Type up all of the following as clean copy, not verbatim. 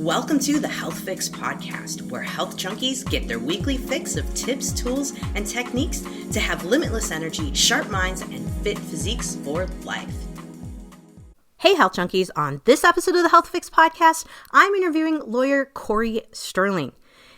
Welcome to the Health Fix podcast, where health junkies get their weekly fix of tips, tools, and techniques to have limitless energy, sharp minds, and fit physiques for life. Hey, health junkies. On this episode of the Health Fix podcast, I'm interviewing lawyer Cory Sterling.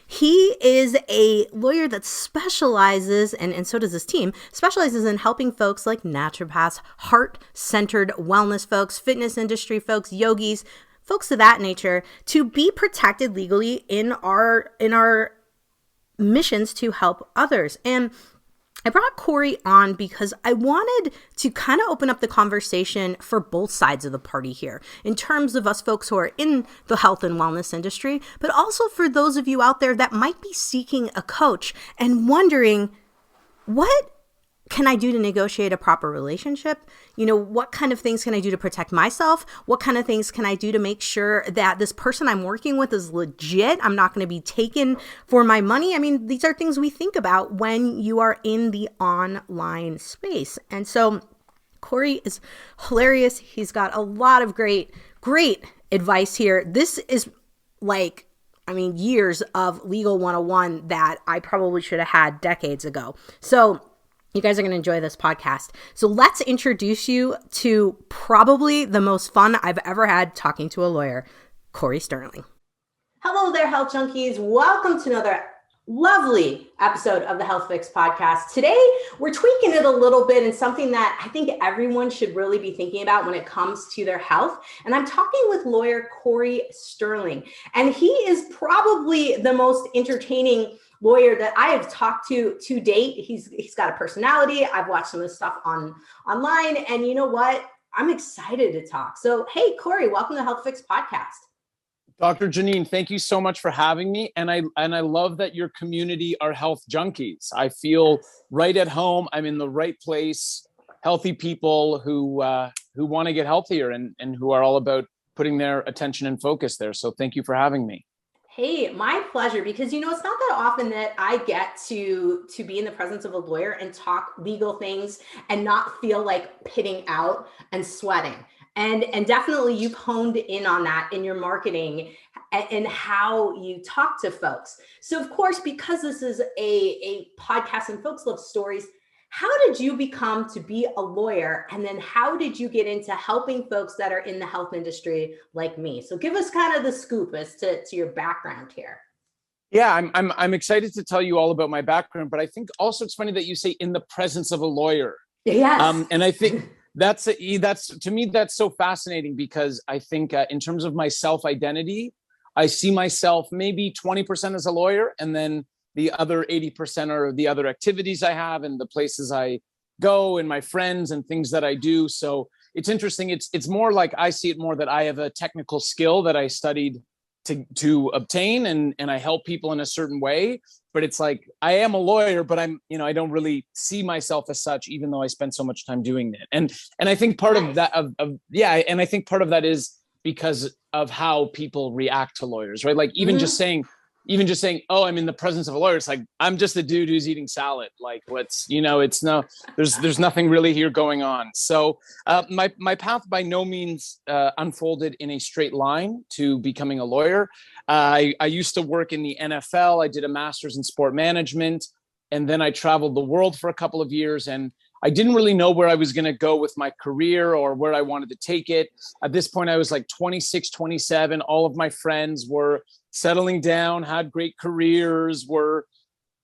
He is a lawyer that specializes, and so does his team, specializes in helping folks like naturopaths, heart-centered wellness folks, fitness industry folks, yogis, folks of that nature, to be protected legally in our missions to help others. And I brought Cory on because I wanted to kind of open up the conversation for both sides of the party here, in terms of us folks who are in the health and wellness industry, but also for those of you out there that might be seeking a coach and wondering, what can I do to negotiate a proper relationship? You know, what kind of things can I do to protect myself? What kind of things can I do to make sure that this person I'm working with is legit? I'm not going to be taken for my money. I mean, these are things we think about when you are in the online space. And so Cory is hilarious. He's got a lot of great advice here. This is years of legal 101 that I probably should have had decades ago. So you guys are going to enjoy this podcast. So let's introduce you to probably the most fun I've ever had talking to a lawyer, Cory Sterling. Hello there, health junkies. Welcome to another lovely episode of the Health Fix podcast. Today, we're tweaking it a little bit and something that I think everyone should really be thinking about when it comes to their health. And I'm talking with lawyer Cory Sterling. And he is probably the most entertaining lawyer that I have talked to date. He's got a personality. I've watched some of his stuff online, and you know what? I'm excited to talk. So, hey, Cory, welcome to Health Fix podcast. Dr. Jannine, thank you so much for having me. And I love that your community are health junkies. I feel right at home. I'm in the right place. Healthy people who want to get healthier and who are all about putting their attention and focus there. So thank you for having me. Hey, my pleasure, because, it's not that often that I get to be in the presence of a lawyer and talk legal things and not feel like pitting out and sweating. And definitely you've honed in on that in your marketing and how you talk to folks. So of course, because this is a podcast and folks love stories, how did you become to be a lawyer? And then how did you get into helping folks that are in the health industry like me? So give us kind of the scoop as to your background here. Yeah, I'm excited to tell you all about my background, but I think also it's funny that you say in the presence of a lawyer. Yes. And I think that's to me, that's so fascinating, because I think in terms of my self-identity, I see myself maybe 20% as a lawyer, and then the other 80% are the other activities I have and the places I go and my friends and things that I do. So it's interesting. It's more like I see it more that I have a technical skill that I studied to obtain, and I help people in a certain way. But it's like I am a lawyer, but I don't really see myself as such, even though I spend so much time doing it. And I think part of that and I think part of that is because of how people react to lawyers, right? Like even just saying, oh, I'm in the presence of a lawyer, it's like, I'm just a dude who's eating salad. Like there's nothing really here going on. So my path by no means unfolded in a straight line to becoming a lawyer. I used to work in the NFL. I did a master's in sport management, and then I traveled the world for a couple of years, and I didn't really know where I was going to go with my career or where I wanted to take it. At this point, I was like 26, 27. All of my friends were settling down, had great careers, were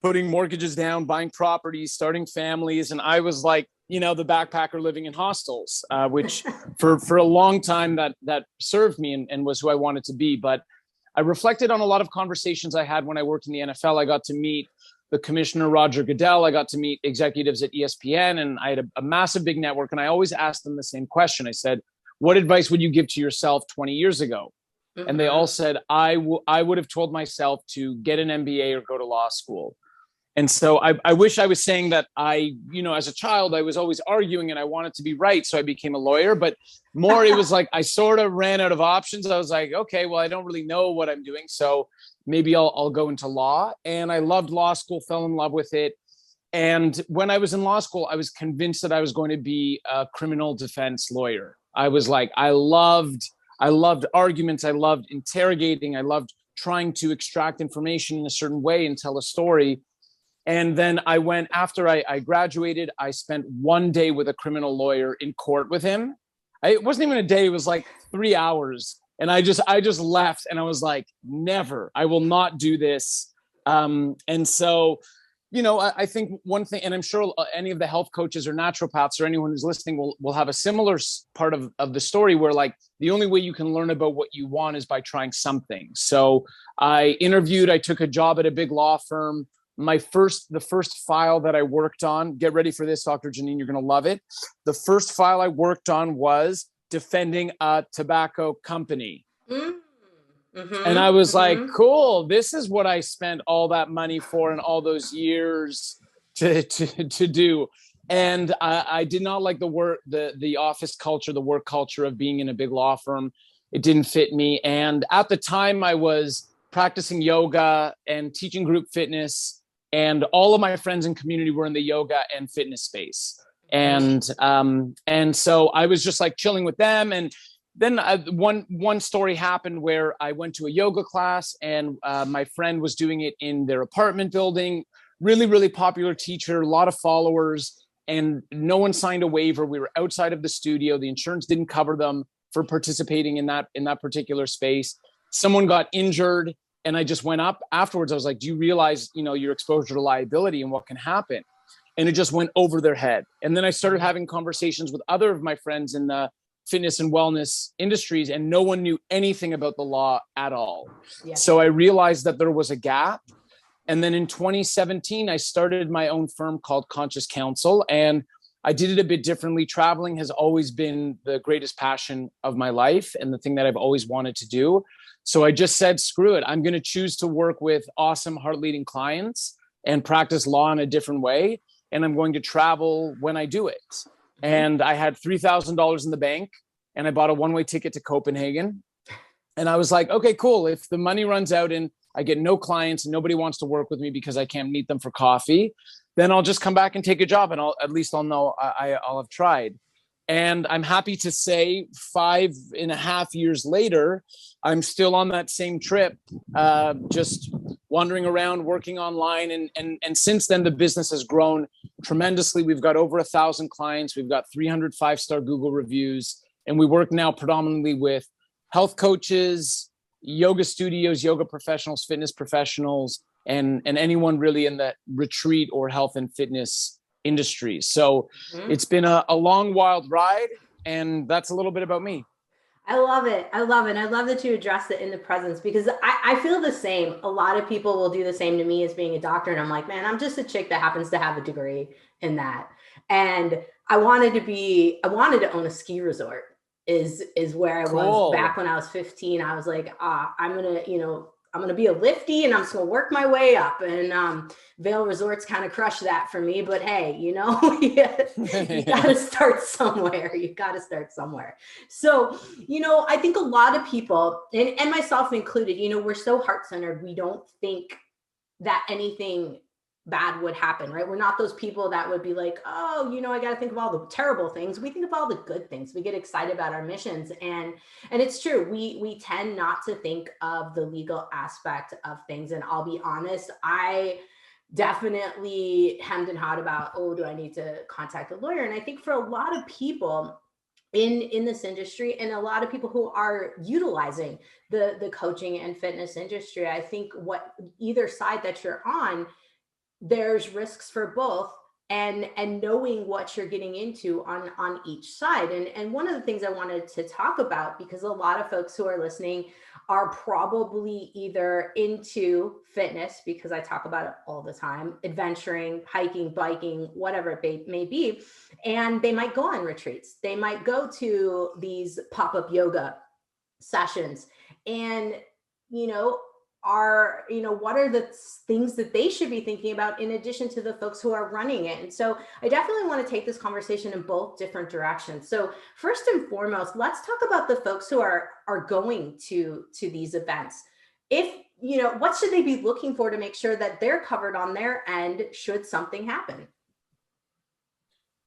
putting mortgages down, buying properties, starting families. And I was like, the backpacker living in hostels, which for a long time that served me and was who I wanted to be. But I reflected on a lot of conversations I had when I worked in the NFL. I got to meet the commissioner, Roger Goodell. I got to meet executives at ESPN, and I had a massive big network. And I always asked them the same question. I said, what advice would you give to yourself 20 years ago? Mm-hmm. And they all said, I would have told myself to get an MBA or go to law school. And so I wish I was saying that as a child, I was always arguing and I wanted to be right. So I became a lawyer, but more, it was like, I sort of ran out of options. I was like, okay, well, I don't really know what I'm doing. So maybe I'll go into law. And I loved law school, fell in love with it. And when I was in law school, I was convinced that I was going to be a criminal defense lawyer. I was like, I loved I loved arguments. I loved interrogating. I loved trying to extract information in a certain way and tell a story. And then I went, after I graduated, I spent one day with a criminal lawyer in court with him. It wasn't even a day, it was like 3 hours. And I just left, and I was like, never, I will not do this. And so, I think one thing, and I'm sure any of the health coaches or naturopaths or anyone who's listening will have a similar part of the story where, like, the only way you can learn about what you want is by trying something. So I took a job at a big law firm. The first file that I worked on, get ready for this, Dr. Jannine, you're going to love it. The first file I worked on was defending a tobacco company. Mm-hmm, and I was like, cool, this is what I spent all that money for and all those years to do. And I did not like the office culture, the work culture of being in a big law firm. It didn't fit me. And at the time I was practicing yoga and teaching group fitness, and all of my friends and community were in the yoga and fitness space. And so I was just like chilling with them. And then one story happened where I went to a yoga class, and my friend was doing it in their apartment building. Really, really popular teacher, a lot of followers, and no one signed a waiver. We were outside of the studio. The insurance didn't cover them for participating in that particular space. Someone got injured, and I just went up afterwards. I was like, do you realize, your exposure to liability and what can happen? And it just went over their head. And then I started having conversations with other of my friends in the fitness and wellness industries, and no one knew anything about the law at all. Yeah. So I realized that there was a gap. And then in 2017, I started my own firm called Conscious Counsel, and I did it a bit differently. Traveling has always been the greatest passion of my life and the thing that I've always wanted to do. So I just said, screw it. I'm going to choose to work with awesome heart-leading clients and practice law in a different way. And I'm going to travel when I do it. And I had $3,000 in the bank, and I bought a one-way ticket to Copenhagen. And I was like, okay, cool. If the money runs out and I get no clients and nobody wants to work with me because I can't meet them for coffee, then I'll just come back and take a job, and I'll know I'll have tried. And I'm happy to say 5.5 years later, I'm still on that same trip, just wandering around, working online. And since then, the business has grown tremendously. We've got over 1,000 clients. We've got 300 5-star Google reviews. And we work now predominantly with health coaches, yoga studios, yoga professionals, fitness professionals, and anyone really in that retreat or health and fitness industry. So it's been a long, wild ride. And that's a little bit about me. I love it. I love it. And I love that you addressed it in the presence, because I feel the same. A lot of people will do the same to me as being a doctor. And I'm like, man, I'm just a chick that happens to have a degree in that. And I wanted to own a ski resort is where I was back when I was 15. I was like, I'm going to be a lifty, and I'm just going to work my way up. And Vail Resorts kind of crushed that for me. But hey, you got to start somewhere. You got to start somewhere. So, I think a lot of people, and myself included, we're so heart-centered. We don't think that anything bad would happen, right? We're not those people that would be like, oh, I got to think of all the terrible things. We think of all the good things. We get excited about our missions. And it's true. We tend not to think of the legal aspect of things. And I'll be honest, I definitely hemmed and hawed about, do I need to contact a lawyer? And I think for a lot of people in this industry, and a lot of people who are utilizing the coaching and fitness industry, I think what either side that you're on, there's risks for both, and knowing what you're getting into on each side. And one of the things I wanted to talk about, because a lot of folks who are listening are probably either into fitness, because I talk about it all the time, adventuring, hiking, biking, whatever it may be. And they might go on retreats. They might go to these pop-up yoga sessions, and, what are the things that they should be thinking about in addition to the folks who are running it? And so I definitely want to take this conversation in both different directions. So first and foremost, let's talk about the folks who are going to these events. What should they be looking for to make sure that they're covered on their end should something happen?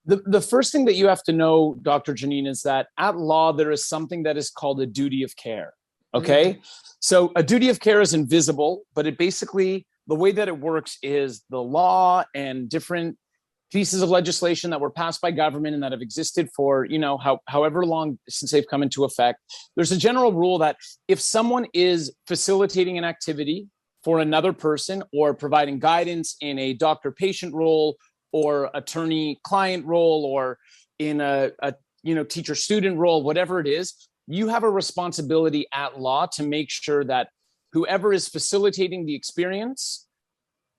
The first thing that you have to know, Dr. Jannine, is that at law, there is something that is called a duty of care. Okay. So a duty of care is invisible, but it basically, the way that it works is the law and different pieces of legislation that were passed by government and that have existed for, however long since they've come into effect. There's a general rule that if someone is facilitating an activity for another person or providing guidance in a doctor-patient role or attorney-client role or in a teacher-student role, whatever it is, you have a responsibility at law to make sure that whoever is facilitating the experience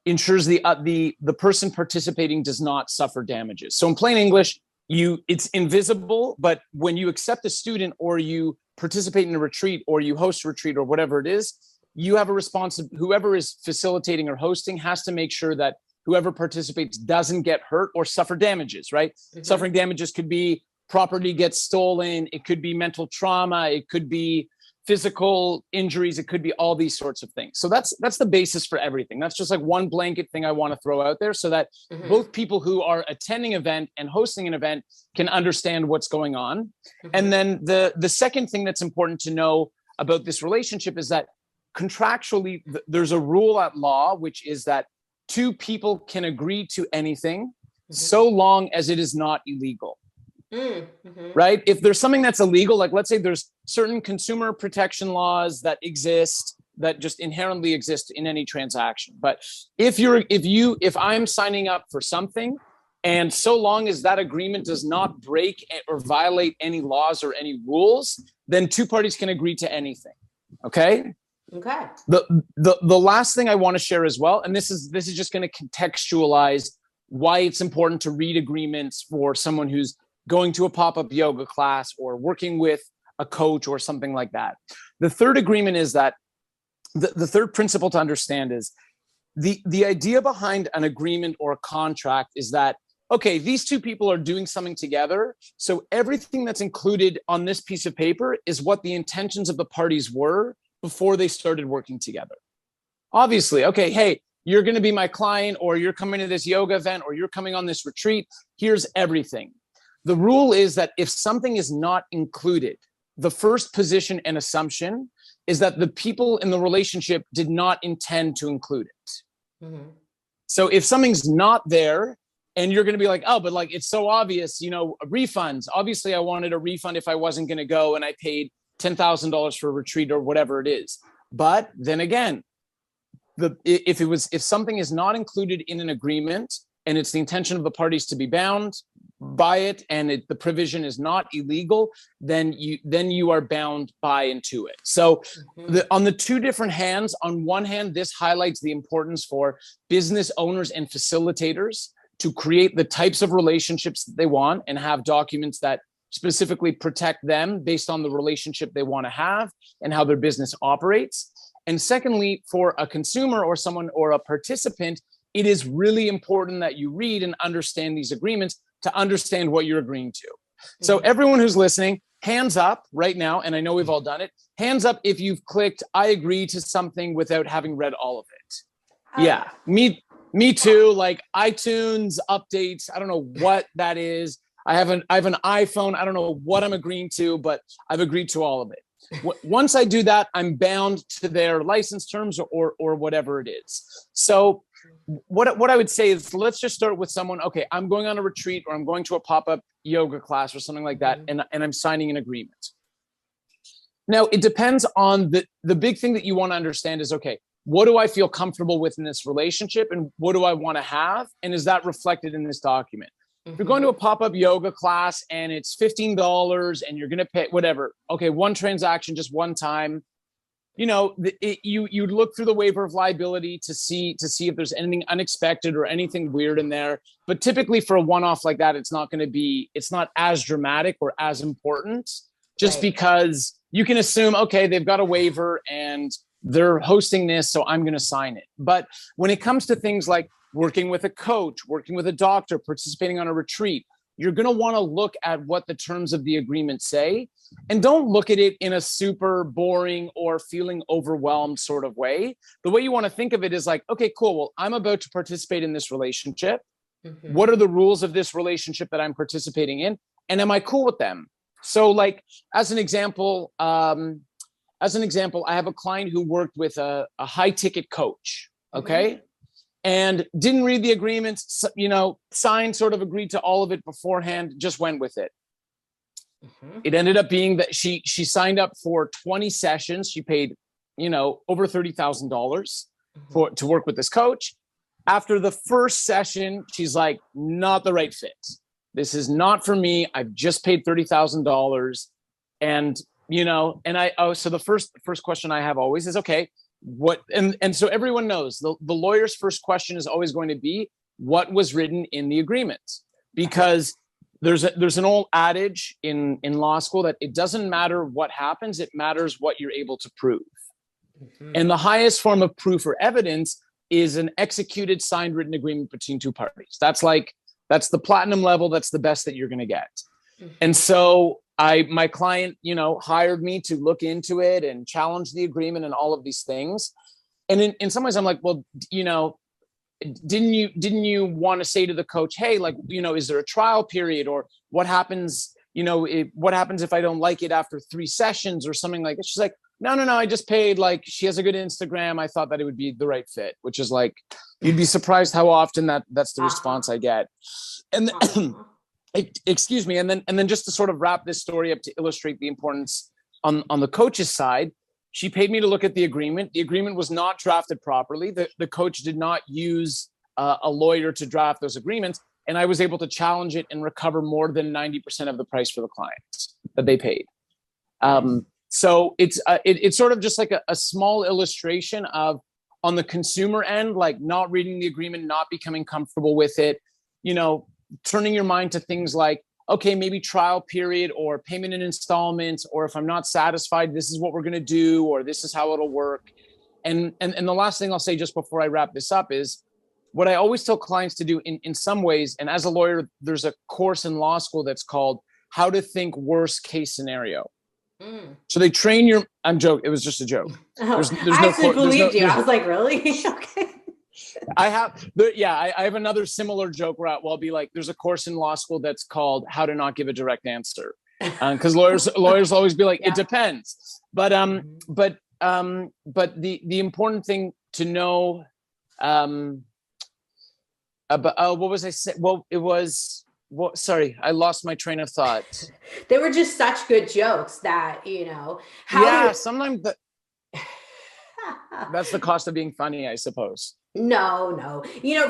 ensures the person participating does not suffer damages. So in plain English, it's invisible, but when you accept a student or you participate in a retreat or you host a retreat or whatever it is, you have a responsibility. Whoever is facilitating or hosting has to make sure that whoever participates doesn't get hurt or suffer damages, right? Suffering damages could be property gets stolen. It could be mental trauma. It could be physical injuries. It could be all these sorts of things. So that's the basis for everything. That's just like one blanket thing I want to throw out there so that both people who are attending an event and hosting an event can understand what's going on. And then the second thing that's important to know about this relationship is that contractually, there's a rule at law, which is that two people can agree to anything so long as it is not illegal. Right? If there's something that's illegal, like let's say there's certain consumer protection laws that exist that just inherently exist in any transaction. But if I'm signing up for something, and so long as that agreement does not break or violate any laws or any rules, then two parties can agree to anything. Okay. Okay. The last thing I want to share as well, and this is just going to contextualize why it's important to read agreements for someone who's going to a pop-up yoga class or working with a coach or something like that. The third agreement is that the third principle to understand is the idea behind an agreement or a contract is that, okay, these two people are doing something together. So everything that's included on this piece of paper is what the intentions of the parties were before they started working together. Obviously, okay, hey, you're going to be my client, or you're coming to this yoga event, or you're coming on this retreat. Here's everything. The rule is that if something is not included, the first position and assumption is that the people in the relationship did not intend to include it. So if something's not there and you're going to be like, oh, but like, it's so obvious, refunds. Obviously I wanted a refund if I wasn't going to go and I paid $10,000 for a retreat or whatever it is. But then again, if something is not included in an agreement and it's the intention of the parties to be bound by it and the provision is not illegal, then you are bound by into it. So on the two different hands, on one hand, this highlights the importance for business owners and facilitators to create the types of relationships that they want and have documents that specifically protect them based on the relationship they want to have and how their business operates. And secondly, for a consumer or someone or a participant, it is really important that you read and understand these agreements to understand what you're agreeing to. So everyone who's listening, hands up right now, and I know we've all done it, hands up if you've clicked, I agree to something without having read all of it. Yeah, me too. Like iTunes updates, I don't know what that is. I have an iPhone. I don't know what I'm agreeing to, but I've agreed to all of it. Once I do that, I'm bound to their license terms or whatever it is. So what I would say is, let's just start with someone. Okay, I'm going on a retreat or I'm going to a pop-up yoga class or something like that, and I'm signing an agreement. Now, it depends on the big thing that you want to understand is, okay, what do I feel comfortable with in this relationship and what do I want to have? And is that reflected in this document? If you're going to a pop-up yoga class and it's $15 and you're going to pay whatever, okay, one transaction, just one time, you look through the waiver of liability to see if there's anything unexpected or anything weird in there. But typically for a one-off like that, it's not as dramatic or as important just because you can assume, okay, they've got a waiver and they're hosting this, so I'm going to sign it. But when it comes to things like working with a coach, working with a doctor, participating on a retreat, you're going to want to look at what the terms of the agreement say, and don't look at it in a super boring or feeling overwhelmed sort of way. The way you want to think of it is like, okay, cool. Well, I'm about to participate in this relationship. What are the rules of this relationship that I'm participating in? And am I cool with them? So like, as an example, I have a client who worked with a high ticket coach. Okay. And didn't read the agreement, signed, sort of agreed to all of it beforehand, just went with it. It ended up being that she signed up for 20 sessions. She paid, over $30,000 to work with this coach. After the first session, she's like, not the right fit. This is not for me. I've just paid $30,000. And, so the first question I have always is, okay, and so everyone knows the lawyer's first question is always going to be, what was written in the agreement? Because there's an old adage in law school that it doesn't matter what happens, it matters what you're able to prove. And the highest form of proof or evidence is an executed, signed, written agreement between two parties. That's the platinum level. That's the best that you're going to get. And so my client, hired me to look into it and challenge the agreement and all of these things. And in some ways I'm like, well, didn't you want to say to the coach, hey, like, is there a trial period, or what happens, what happens if I don't like it after 3 sessions or something like that? She's like, no, I just paid. Like, she has a good Instagram. I thought that it would be the right fit, which is like, you'd be surprised how often that's the response I get. And excuse me. And then just to sort of wrap this story up to illustrate the importance on the coach's side, she paid me to look at the agreement. The agreement was not drafted properly. The coach did not use a lawyer to draft those agreements. And I was able to challenge it and recover more than 90% of the price for the clients that they paid. So it's sort of just like a small illustration of, on the consumer end, like not reading the agreement, not becoming comfortable with it, turning your mind to things like, okay, maybe trial period or payment in installments, or if I'm not satisfied, this is what we're going to do, or this is how it'll work. And the last thing I'll say just before I wrap this up is what I always tell clients to do in some ways. And as a lawyer, there's a course in law school that's called How to Think Worst Case Scenario. So they train your, I'm joking. It was just a joke. There's I actually believed you. I was like, really? Okay. I have another similar joke where I'll be like, there's a course in law school that's called How to Not Give a Direct Answer. Because lawyers always be like, it depends. But the important thing to know, what was I saying? Well, it was, sorry, I lost my train of thought. They were just such good jokes that, sometimes that's the cost of being funny, I suppose. No.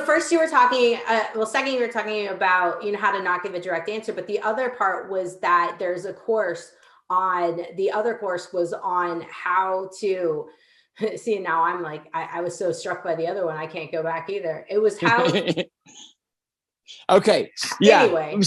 First you were talking, second you were talking about, how to not give a direct answer. But the other part was that there's a course was on how to see. Now I'm like, I was so struck by the other one, I can't go back either. It was how. Okay. Yeah. Anyway.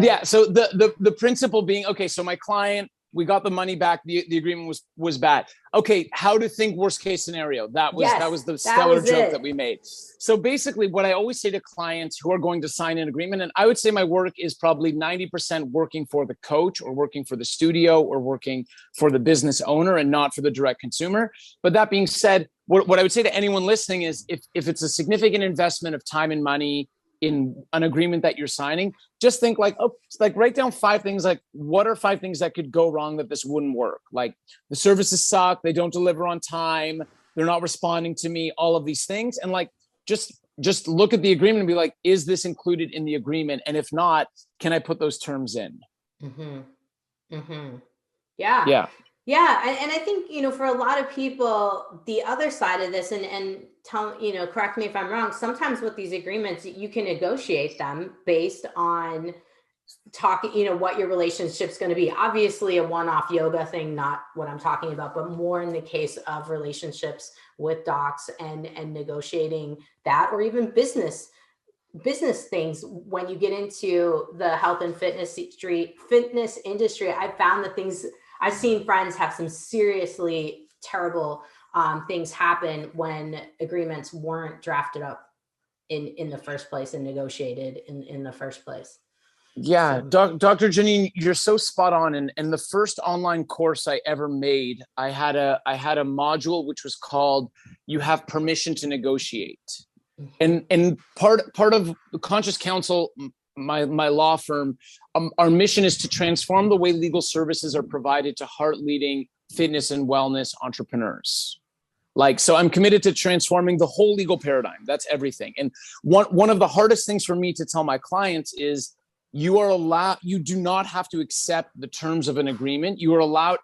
Yeah. So the principle being, okay, so my client, we got the money back. The agreement was bad. Okay. How to think worst case scenario. That was the stellar joke that we made. So basically what I always say to clients who are going to sign an agreement, and I would say my work is probably 90% working for the coach or working for the studio or working for the business owner and not for the direct consumer. But that being said, what I would say to anyone listening is if it's a significant investment of time and money in an agreement that you're signing, just think like, write down 5 things. Like, what are 5 things that could go wrong that this wouldn't work? Like, the services suck, they don't deliver on time, they're not responding to me, all of these things. And like, just look at the agreement and be like, is this included in the agreement? And if not, can I put those terms in? Yeah. Yeah. And I think, for a lot of people, the other side of this, and tell, correct me if I'm wrong, sometimes with these agreements, you can negotiate them based on talking, what your relationship's going to be. Obviously a one-off yoga thing, not what I'm talking about, but more in the case of relationships with docs and negotiating that, or even business things. When you get into the health and fitness industry, I've found that I've seen friends have some seriously terrible things happen when agreements weren't drafted up in the first place and negotiated in the first place. Yeah, so. Dr. Jannine, you're so spot on. And the first online course I ever made, I had a module which was called "You Have Permission to Negotiate." And part of Conscious Counsel, my law firm, our mission is to transform the way legal services are provided to heart leading fitness and wellness entrepreneurs. So I'm committed to transforming the whole legal paradigm. That's everything. And one of the hardest things for me to tell my clients is you do not have to accept the terms of an agreement. You are allowed,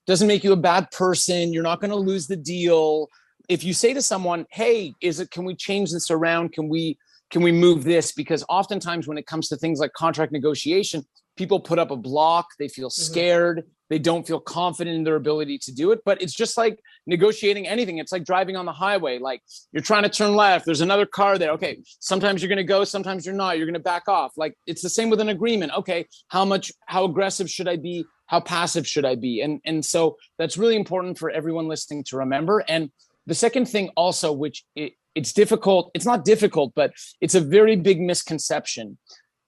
doesn't make you a bad person. You're not going to lose the deal. If you say to someone, hey, can we change this around? Can we move this? Because oftentimes when it comes to things like contract negotiation, people put up a block, they feel scared, they don't feel confident in their ability to do it. But it's just like negotiating anything. It's like driving on the highway. Like you're trying to turn left, there's another car there. Okay, sometimes you're going to go, sometimes you're not. You're going to back off. Like it's the same with an agreement. Okay, how aggressive should I be? How passive should I be? And so that's really important for everyone listening to remember. And the second thing also, which it's difficult, it's not difficult, but it's a very big misconception.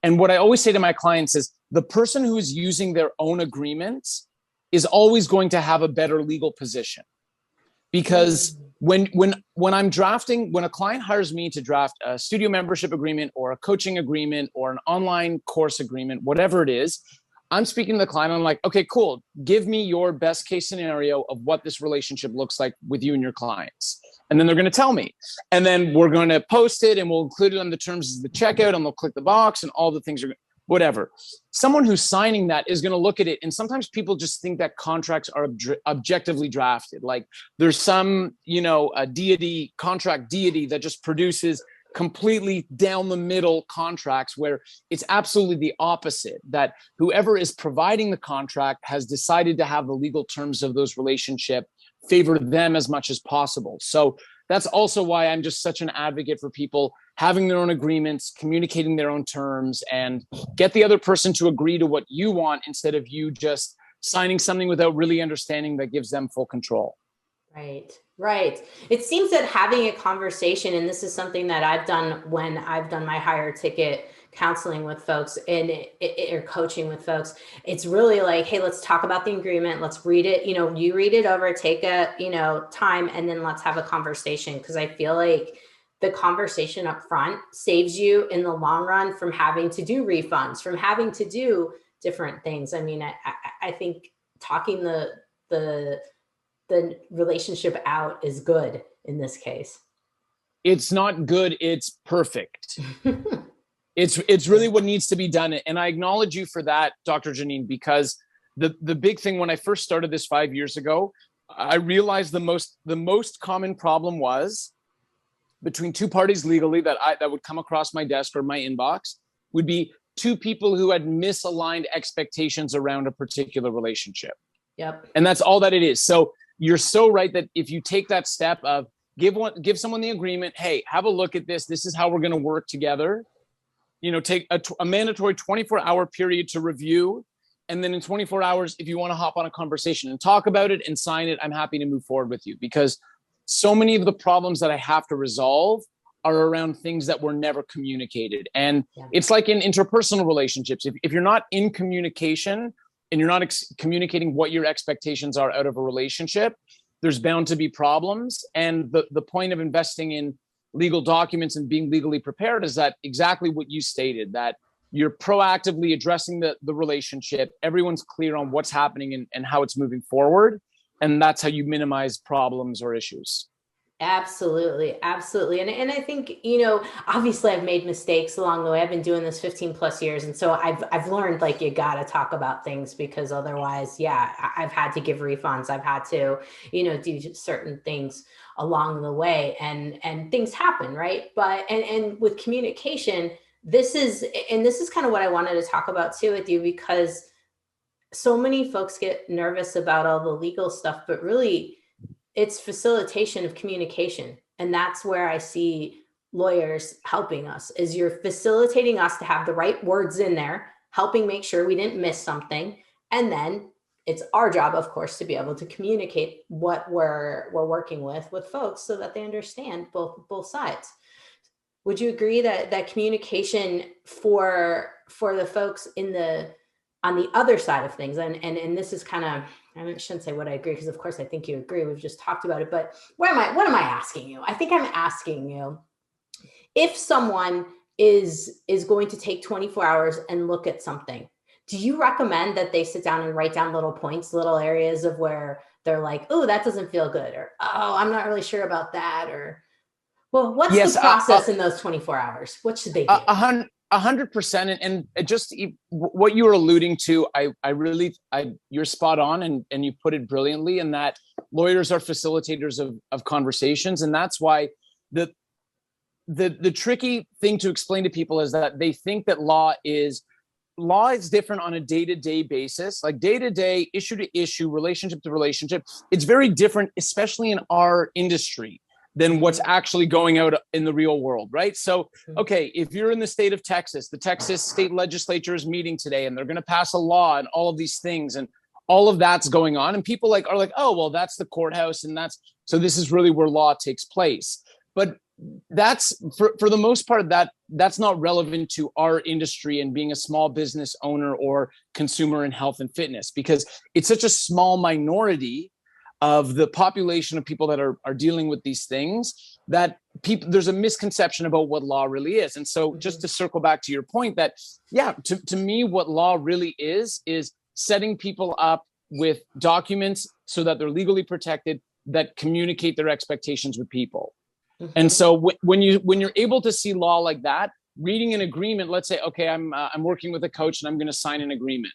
And what I always say to my clients is the person who is using their own agreements is always going to have a better legal position. Because when a client hires me to draft a studio membership agreement or a coaching agreement or an online course agreement, whatever it is, I'm speaking to the client. I'm like, okay, cool. Give me your best case scenario of what this relationship looks like with you and your clients. And then they're going to tell me. And then we're going to post it and we'll include it on the terms of the checkout and they'll click the box and all the things are whatever. Someone who's signing that is going to look at it. And sometimes people just think that contracts are objectively drafted. Like there's some, a contract deity that just produces completely down the middle contracts where it's absolutely the opposite, that whoever is providing the contract has decided to have the legal terms of those relationships favor them as much as possible. So that's also why I'm just such an advocate for people having their own agreements, communicating their own terms, and get the other person to agree to what you want instead of you just signing something without really understanding that gives them full control. Right. It seems that having a conversation, and this is something that I've done when I've done my higher ticket counseling with folks or coaching with folks, it's really like, hey, let's talk about the agreement. Let's read it. You read it over, take a, time, and then let's have a conversation. Cause I feel like the conversation up front saves you in the long run from having to do refunds, from having to do different things. I mean, I think talking the relationship out is good in this case. It's not good. It's perfect. It's really what needs to be done. And I acknowledge you for that, Dr. Jannine, because the big thing when I first started this 5 years ago, I realized the most common problem was between two parties legally that would come across my desk or my inbox would be two people who had misaligned expectations around a particular relationship. Yep. And that's all that it is. So you're so right that if you take that step of give someone the agreement, hey, have a look at this. This is how we're going to work together. Take a mandatory 24-hour period to review. And then in 24 hours, if you want to hop on a conversation and talk about it and sign it, I'm happy to move forward with you, because so many of the problems that I have to resolve are around things that were never communicated. And It's like in interpersonal relationships. If you're not in communication and you're not communicating what your expectations are out of a relationship, there's bound to be problems. And the point of investing in legal documents and being legally prepared is that exactly what you stated, that you're proactively addressing the relationship. Everyone's clear on what's happening and how it's moving forward. And that's how you minimize problems or issues. Absolutely. And I think, obviously I've made mistakes along the way. I've been doing this 15 plus years. And so I've learned, like, you got to talk about things, because otherwise, I've had to give refunds. I've had to, do certain things along the way, and things happen. Right. But, and with communication, this is kind of what I wanted to talk about too with you, because so many folks get nervous about all the legal stuff, but really it's facilitation of communication. And that's where I see lawyers helping us, is you're facilitating us to have the right words in there, helping make sure we didn't miss something. And then it's our job, of course, to be able to communicate what we're working with folks so that they understand both sides. Would you agree that communication for the folks on the other side of things, and this is kind of, I shouldn't say what I agree, because of course I think you agree, we've just talked about it, but what am I asking you? I think I'm asking you, if someone is going to take 24 hours and look at something, do you recommend that they sit down and write down little points, little areas of where they're like, oh, that doesn't feel good, or, oh, I'm not really sure about that, or, well, what's Yes, the process in those 24 hours? What should they do? 100%. And just what you were alluding to, you're spot on, and you put it brilliantly, in that lawyers are facilitators of conversations. And that's why the tricky thing to explain to people is that they think that law is different on a day-to-day basis, like day-to-day, issue to issue, relationship to relationship. It's very different, especially in our industry, than what's actually going out in the real world, right? So, okay, if you're in the state of Texas, the Texas state legislature is meeting today, and they're going to pass a law and all of these things, and all of that's going on. And people are like, oh, well, that's the courthouse, and so this is really where law takes place. But that's for the most part, that's not relevant to our industry and being a small business owner or consumer in health and fitness, because it's such a small minority of the population of people that are dealing with these things, that there's a misconception about what law really is. And so just to circle back to your point, that, yeah, to me, what law really is setting people up with documents so that they're legally protected, that communicate their expectations with people. And so when you're able to see law like that, reading an agreement, let's say, okay, I'm working with a coach and I'm going to sign an agreement.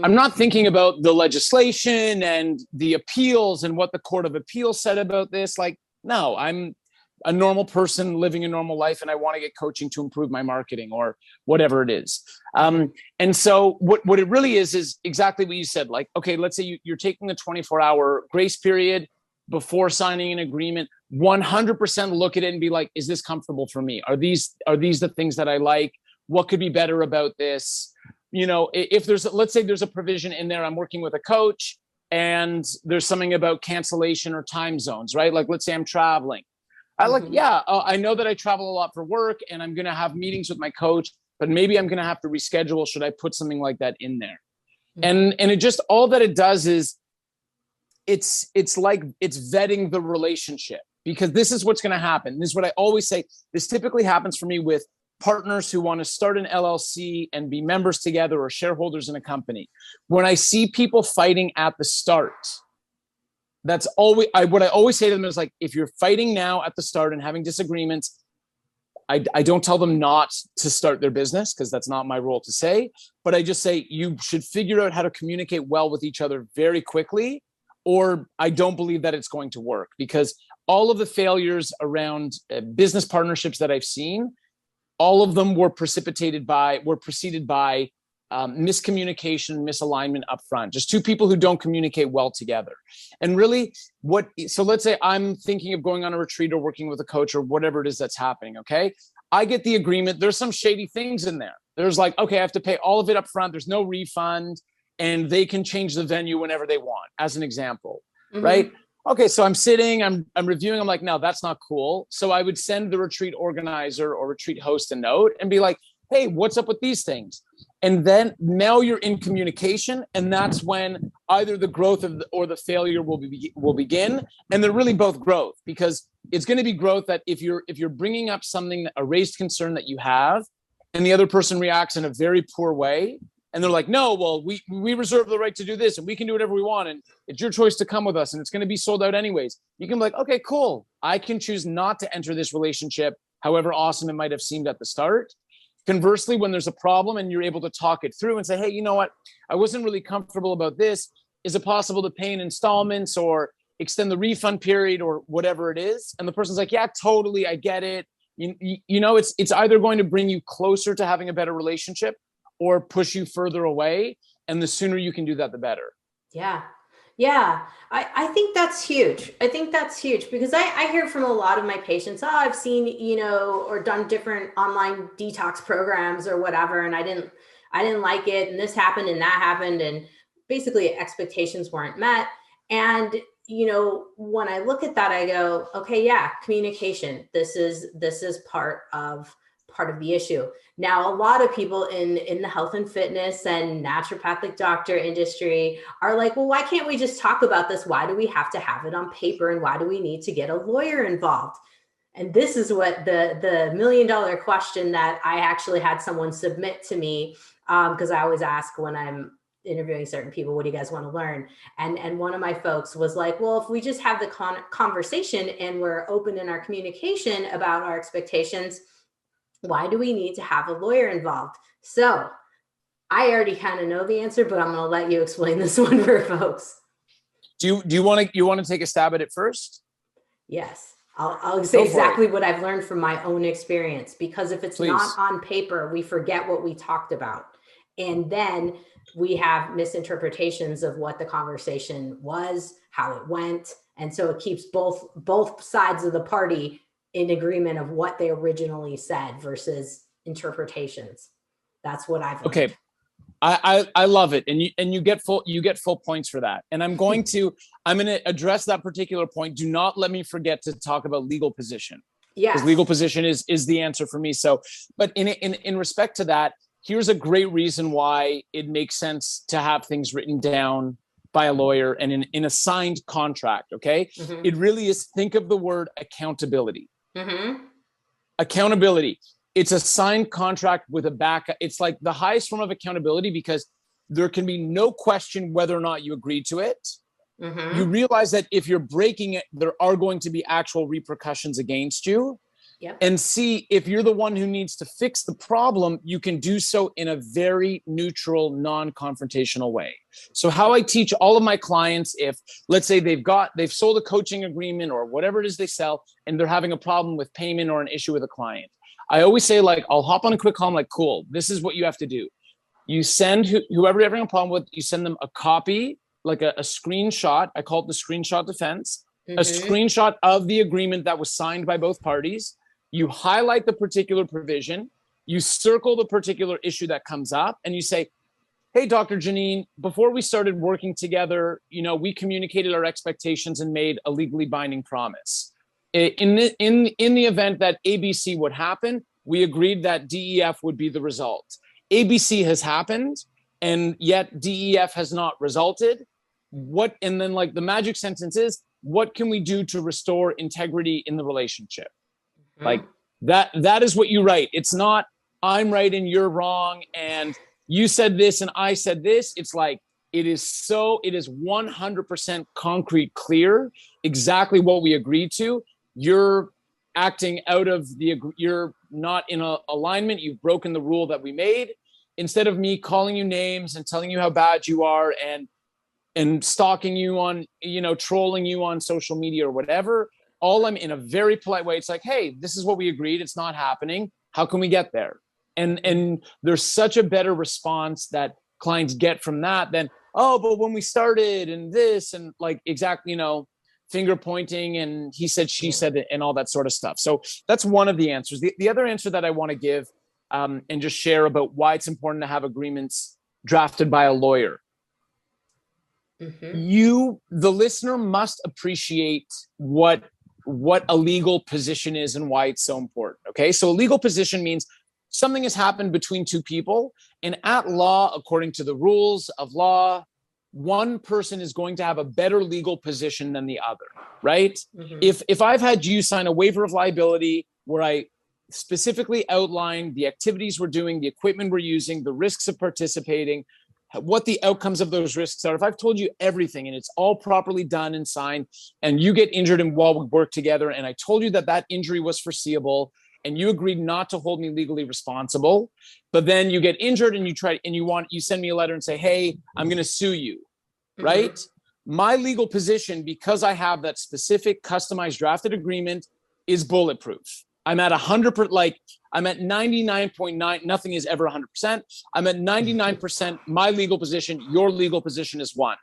I'm not thinking about the legislation and the appeals and what the Court of Appeals said about this. Like, no, I'm a normal person living a normal life, and I want to get coaching to improve my marketing or whatever it is. And so what it really is exactly what you said. Like, okay, let's say you're taking the 24-hour grace period before signing an agreement. 100% look at it and be like, is this comfortable for me? Are these the things that I like? What could be better about this? You know, if let's say there's a provision in there, I'm working with a coach and there's something about cancellation or time zones, right? Like, let's say I'm traveling. I know that I travel a lot for work and I'm going to have meetings with my coach, but maybe I'm going to have to reschedule. Should I put something like that in there? And it just, all that it does is it's like it's vetting the relationship, because this is what's going to happen. This is what I always say. This typically happens for me with partners who want to start an LLC and be members together or shareholders in a company. When I see people fighting at the start, that's always what I always say to them is like, if you're fighting now at the start and having disagreements, I don't tell them not to start their business, because that's not my role to say, but I just say you should figure out how to communicate well with each other very quickly, or I don't believe that it's going to work. Because all of the failures around business partnerships that I've seen, all of them were preceded by miscommunication, misalignment up front. Just two people who don't communicate well together. And really, so let's say I'm thinking of going on a retreat or working with a coach or whatever it is that's happening, okay? I get the agreement. There's some shady things in there. There's like, okay, I have to pay all of it up front. There's no refund, and they can change the venue whenever they want, as an example, right? Okay, so I'm sitting, I'm reviewing, I'm like, no, that's not cool. So I would send the retreat organizer or retreat host a note and be like, hey, what's up with these things? And then now you're in communication, and that's when either the growth or the failure will begin. And they're really both growth, because it's going to be growth that if you're bringing up something, a raised concern that you have, and the other person reacts in a very poor way, and they're like, no, well, we reserve the right to do this, and we can do whatever we want, and it's your choice to come with us, and it's going to be sold out anyways. You can be like, okay, cool. I can choose not to enter this relationship, however awesome it might have seemed at the start. Conversely, when there's a problem and you're able to talk it through and say, hey, you know what? I wasn't really comfortable about this. Is it possible to pay in installments or extend the refund period or whatever it is? And the person's like, yeah, totally. I get it. You know, it's either going to bring you closer to having a better relationship or push you further away. And the sooner you can do that, the better. Yeah. Yeah. I think that's huge. I think that's huge, because I hear from a lot of my patients, I've seen, or done different online detox programs or whatever, and I didn't like it, and this happened and that happened, and basically expectations weren't met. And when I look at that, I go, okay, yeah, communication. This is part of the issue. Now, a lot of people in the health and fitness and naturopathic doctor industry are like, well, why can't we just talk about this? Why do we have to have it on paper? And why do we need to get a lawyer involved? And this is what the $1 million question that I actually had someone submit to me, because I always ask when I'm interviewing certain people, what do you guys want to learn? And one of my folks was like, well, if we just have the conversation and we're open in our communication about our expectations, why do we need to have a lawyer involved? So I already kind of know the answer, but I'm going to let you explain this one for folks. Do you want to take a stab at it first? Yes. I'll say exactly what I've learned from my own experience, because if it's not on paper, we forget what we talked about. And then we have misinterpretations of what the conversation was, how it went. And so it keeps both sides of the party in agreement of what they originally said versus interpretations. That's what I've learned. Okay. I love it. And you get full points for that. And I'm going to address that particular point. Do not let me forget to talk about legal position. Yeah. Because legal position is the answer for me. So, but in respect to that, here's a great reason why it makes sense to have things written down by a lawyer and in a signed contract. Okay. Mm-hmm. It really is. Think of the word accountability. Mm-hmm. Accountability. It's a signed contract with a backup. It's like the highest form of accountability because there can be no question whether or not you agreed to it. Mm-hmm. You realize that if you're breaking it, there are going to be actual repercussions against you. Yep. And see, if you're the one who needs to fix the problem, you can do so in a very neutral, non-confrontational way. So how I teach all of my clients, if let's say they've sold a coaching agreement or whatever it is they sell, and they're having a problem with payment or an issue with a client, I always say, like, I'll hop on a quick call. I'm like, cool, this is what you have to do. You send whoever you're having a problem with, you send them a copy, like a screenshot. I call it the screenshot defense, mm-hmm. a screenshot of the agreement that was signed by both parties. You highlight the particular provision, you circle the particular issue that comes up, and you say, hey, Dr. Jannine, before we started working together, we communicated our expectations and made a legally binding promise. In the event that ABC would happen, we agreed that DEF would be the result. ABC has happened, and yet DEF has not resulted. And then like the magic sentence is, what can we do to restore integrity in the relationship? Mm-hmm. Like that is what you write. It's not I'm right and you're wrong and you said this and I said this. It's like it is 100% concrete, clear, exactly what we agreed to. You're acting you're not in alignment. You've broken the rule that we made. Instead of me calling you names and telling you how bad you are and stalking you on, trolling you on social media or whatever, all I'm in a very polite way. It's like, hey, this is what we agreed. It's not happening. How can we get there? And there's such a better response that clients get from that than, oh, but when we started and this and like exactly, finger pointing and he said, she said, and all that sort of stuff. So that's one of the answers. The other answer that I want to give and just share about why it's important to have agreements drafted by a lawyer. Mm-hmm. The listener must appreciate what a legal position is and why it's so important. Okay. So a legal position means something has happened between two people, and at law, according to the rules of law, one person is going to have a better legal position than the other, right? Mm-hmm. If I've had you sign a waiver of liability where I specifically outlined the activities we're doing, the equipment we're using, the risks of participating, what the outcomes of those risks are, if I've told you everything and it's all properly done and signed and you get injured and while we work together and I told you that injury was foreseeable and you agreed not to hold me legally responsible, but then you get injured and you send me a letter and say, hey, I'm going to sue you, right? Mm-hmm. My legal position, because I have that specific customized drafted agreement, is bulletproof. I'm at 100%, I'm at 99.9, nothing is ever 100%. I'm at 99%, my legal position, your legal position is 1.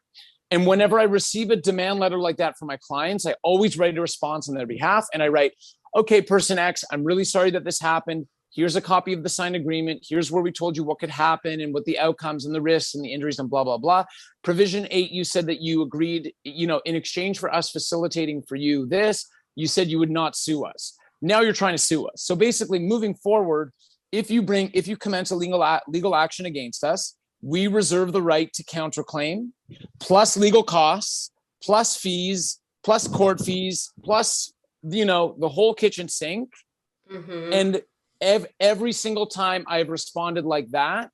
And whenever I receive a demand letter like that from my clients, I always write a response on their behalf. And I write, okay, person X, I'm really sorry that this happened. Here's a copy of the signed agreement. Here's where we told you what could happen and what the outcomes and the risks and the injuries and blah, blah, blah. Provision 8, you said that you agreed, in exchange for us facilitating for you this, you said you would not sue us. Now you're trying to sue us. So basically moving forward, if you commence a legal action against us, we reserve the right to counterclaim, plus legal costs, plus fees, plus court fees, plus the whole kitchen sink. And every single time I've responded like that,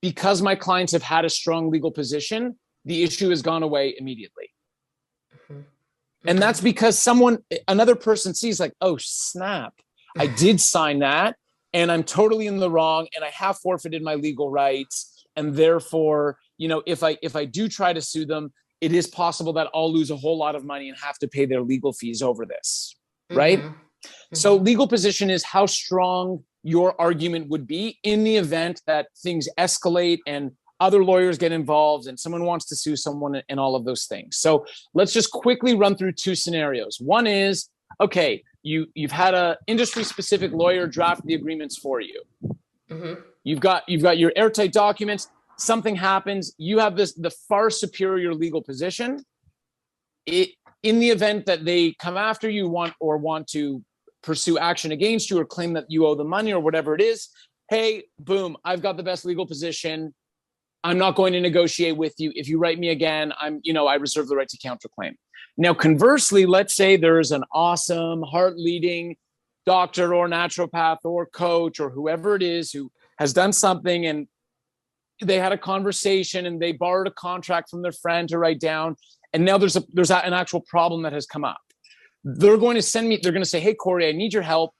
because my clients have had a strong legal position, the issue has gone away immediately. And that's because another person sees like, oh snap, I did sign that and I'm totally in the wrong and I have forfeited my legal rights. And therefore, if I do try to sue them, it is possible that I'll lose a whole lot of money and have to pay their legal fees over this. Right? So legal position is how strong your argument would be in the event that things escalate and other lawyers get involved and someone wants to sue someone and all of those things. So let's just quickly run through two scenarios. One is, okay, you've had a industry specific lawyer draft the agreements for you. You've got your airtight documents. Something happens. You have the far superior legal position. In the event that they come after you, want to pursue action against you or claim that you owe them money or whatever it is, hey, boom, I've got the best legal position. I'm not going to negotiate with you. If you write me again, I reserve the right to counterclaim. Now, conversely, let's say there's an awesome heart-leading doctor or naturopath or coach or whoever it is who has done something and they had a conversation and they borrowed a contract from their friend to write down. And now there's an actual problem that has come up. They're going to say, hey, Cory, I need your help.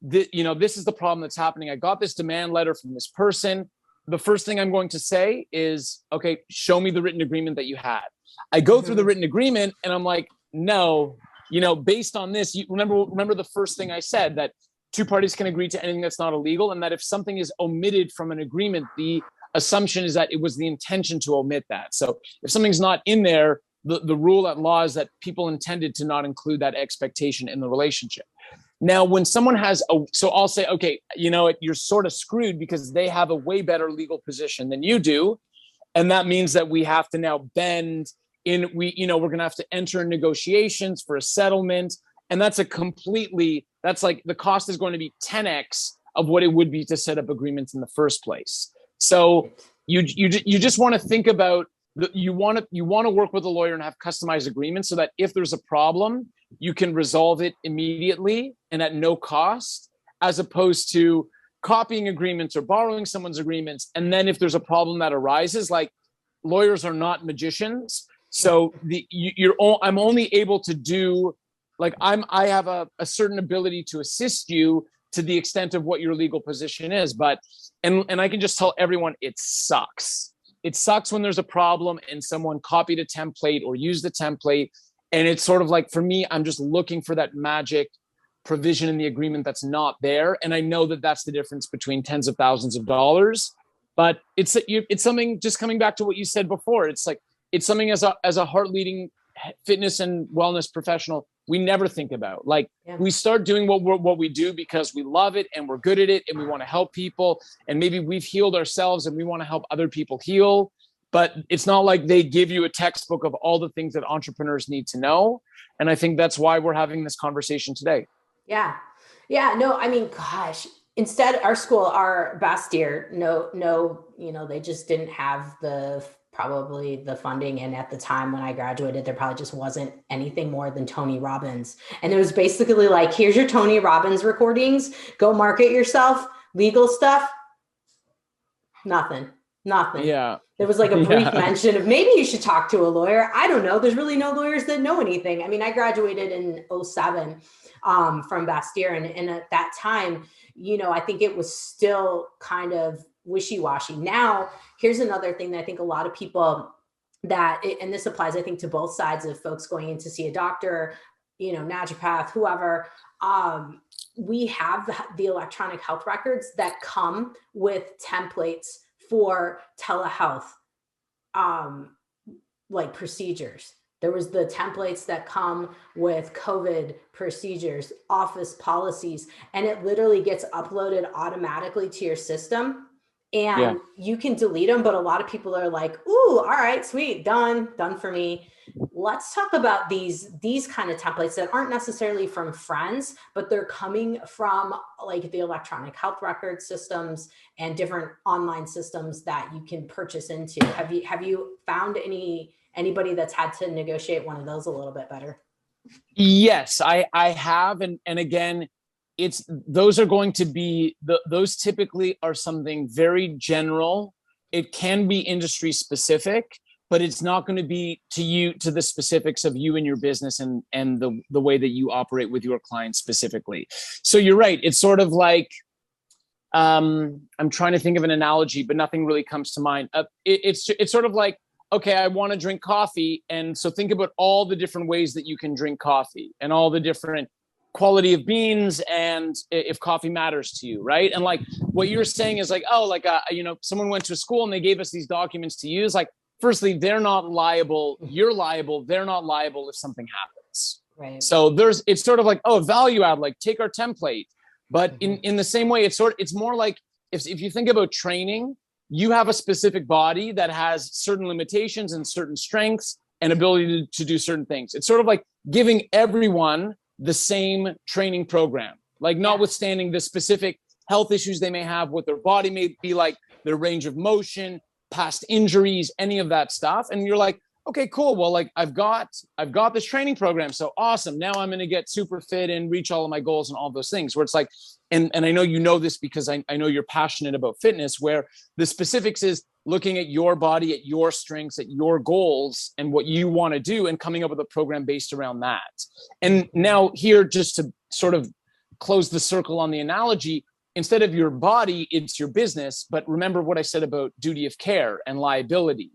This is the problem that's happening. I got this demand letter from this person. The first thing I'm going to say is, okay, show me the written agreement that you had. I go through the written agreement and I'm like, no, based on this, remember the first thing I said, that two parties can agree to anything that's not illegal. And that if something is omitted from an agreement, the assumption is that it was the intention to omit that. So if something's not in there, the rule at law is that people intended to not include that expectation in the relationship. Now, when someone so I'll say, okay, you're sort of screwed because they have a way better legal position than you do. And that means that we have to now bend in, we're going to have to enter negotiations for a settlement. And that's like the cost is going to be 10x of what it would be to set up agreements in the first place. So you just want to think about, you want to work with a lawyer and have customized agreements so that if there's a problem, you can resolve it immediately and at no cost, as opposed to copying agreements or borrowing someone's agreements. And then if there's a problem that arises, like, lawyers are not magicians. So I'm only able to do, like, I have a certain ability to assist you to the extent of what your legal position is. But, and I can just tell everyone, it sucks. It sucks when there's a problem and someone copied a template or used the template. And it's sort of like, for me, I'm just looking for that magic provision in the agreement that's not there. And I know that that's the difference between tens of thousands of dollars. But it's something, just coming back to what you said before, it's something as a heart-leading fitness and wellness professional, we never think about. Like, we start doing what we do because we love it and we're good at it and we want to help people. And maybe we've healed ourselves and we want to help other people heal. But it's not like they give you a textbook of all the things that entrepreneurs need to know. And I think that's why we're having this conversation today. Yeah. Yeah. No, I mean, gosh, instead, our Bastyr, they just didn't have probably the funding. And at the time when I graduated, there probably just wasn't anything more than Tony Robbins. And it was basically like, here's your Tony Robbins recordings, go market yourself, legal stuff, nothing. Yeah. There was like a brief mention of maybe you should talk to a lawyer. I don't know. There's really no lawyers that know anything. I mean, I graduated in 2007 from Bastyr. And at that time, I think it was still kind of wishy-washy. Now, here's another thing that I think a lot of people and this applies, I think, to both sides of folks going in to see a doctor, naturopath, whoever, we have the electronic health records that come with templates for telehealth, like procedures. There was the templates that come with COVID procedures, office policies, and it literally gets uploaded automatically to your system. And you can delete them, but a lot of people are like, ooh, all right, sweet, done for me. Let's talk about these kind of templates that aren't necessarily from friends, but they're coming from like the electronic health record systems and different online systems that you can purchase into. Have you found anybody that's had to negotiate one of those a little bit better? Yes, I have. And again, those are going to be, those typically are something very general. It can be industry specific, but it's not going to be to the specifics of you and your business and the way that you operate with your clients specifically. So you're right. It's sort of like, I'm trying to think of an analogy, but nothing really comes to mind. It's sort of like, okay, I want to drink coffee. And so think about all the different ways that you can drink coffee and all the different quality of beans and if coffee matters to you, right? And like what you're saying is like, oh, like, someone went to school and they gave us these documents to use. Like, firstly, they're not liable. You're liable. They're not liable if something happens. Right. So it's sort of like, oh, value add, like take our template. But in the same way, it's more like if you think about training, you have a specific body that has certain limitations and certain strengths and ability to do certain things. It's sort of like giving everyone the same training program, like notwithstanding the specific health issues they may have, what their body may be like, their range of motion, past injuries, any of that stuff. And you're like, okay, cool. Well, like I've got this training program. So awesome. Now I'm going to get super fit and reach all of my goals and all those things where it's like, and I know you know this because I know you're passionate about fitness, where the specifics is looking at your body, at your strengths, at your goals and what you want to do and coming up with a program based around that. And now here, just to sort of close the circle on the analogy, instead of your body, it's your business. But remember what I said about duty of care and liability.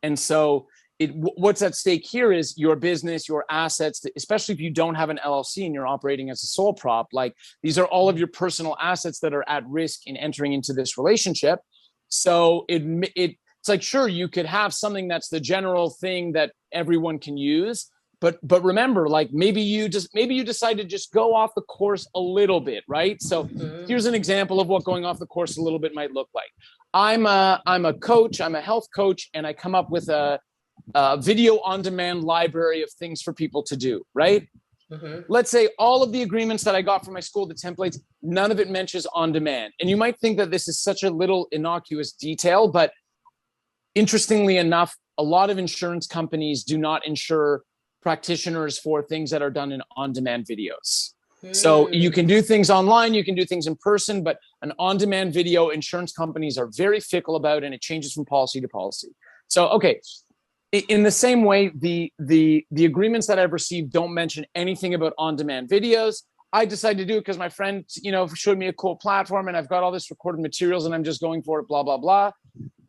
And so what's at stake here is your business, your assets, especially if you don't have an LLC and you're operating as a sole prop. Like these are all of your personal assets that are at risk in entering into this relationship. So it's like, sure, you could have something that's the general thing that everyone can use. But remember, like maybe you decide to just go off the course a little bit, right? So here's an example of what going off the course a little bit might look like. I'm a coach, I'm a health coach, and I come up with a video on-demand library of things for people to do, right? Let's say all of the agreements that I got from my school, the templates, none of it mentions on-demand. And you might think that this is such a little innocuous detail, but interestingly enough, a lot of insurance companies do not insure practitioners for things that are done in on-demand videos. So you can do things online, you can do things in person, but an on-demand video, insurance companies are very fickle about, and it changes from policy to policy. So, okay. In the same way, the agreements that I've received don't mention anything about on-demand videos. I decided to do it because my friend, showed me a cool platform and I've got all this recorded materials and I'm just going for it, blah, blah, blah.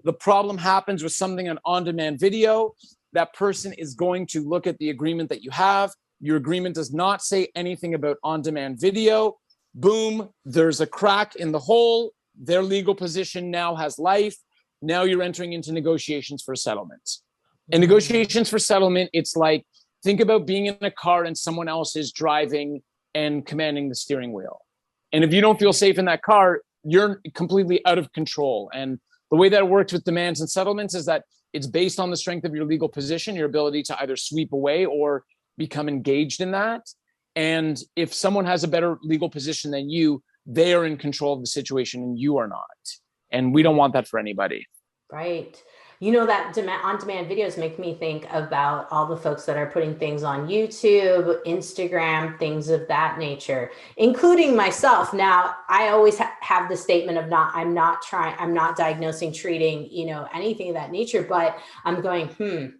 The problem happens with something on on-demand video. That person is going to look at the agreement that you have. Your agreement does not say anything about on-demand video. Boom, there's a crack in the hole. Their legal position now has life. Now you're entering into negotiations for settlement. And negotiations for settlement, it's like, think about being in a car and someone else is driving and commanding the steering wheel. And if you don't feel safe in that car, you're completely out of control. And the way that it works with demands and settlements is that it's based on the strength of your legal position, your ability to either sweep away or become engaged in that. And if someone has a better legal position than you, they are in control of the situation and you are not. And we don't want that for anybody. Right. That on-demand videos make me think about all the folks that are putting things on YouTube, Instagram, things of that nature, including myself. Now, I always have the statement of I'm not diagnosing, treating, anything of that nature, but I'm going,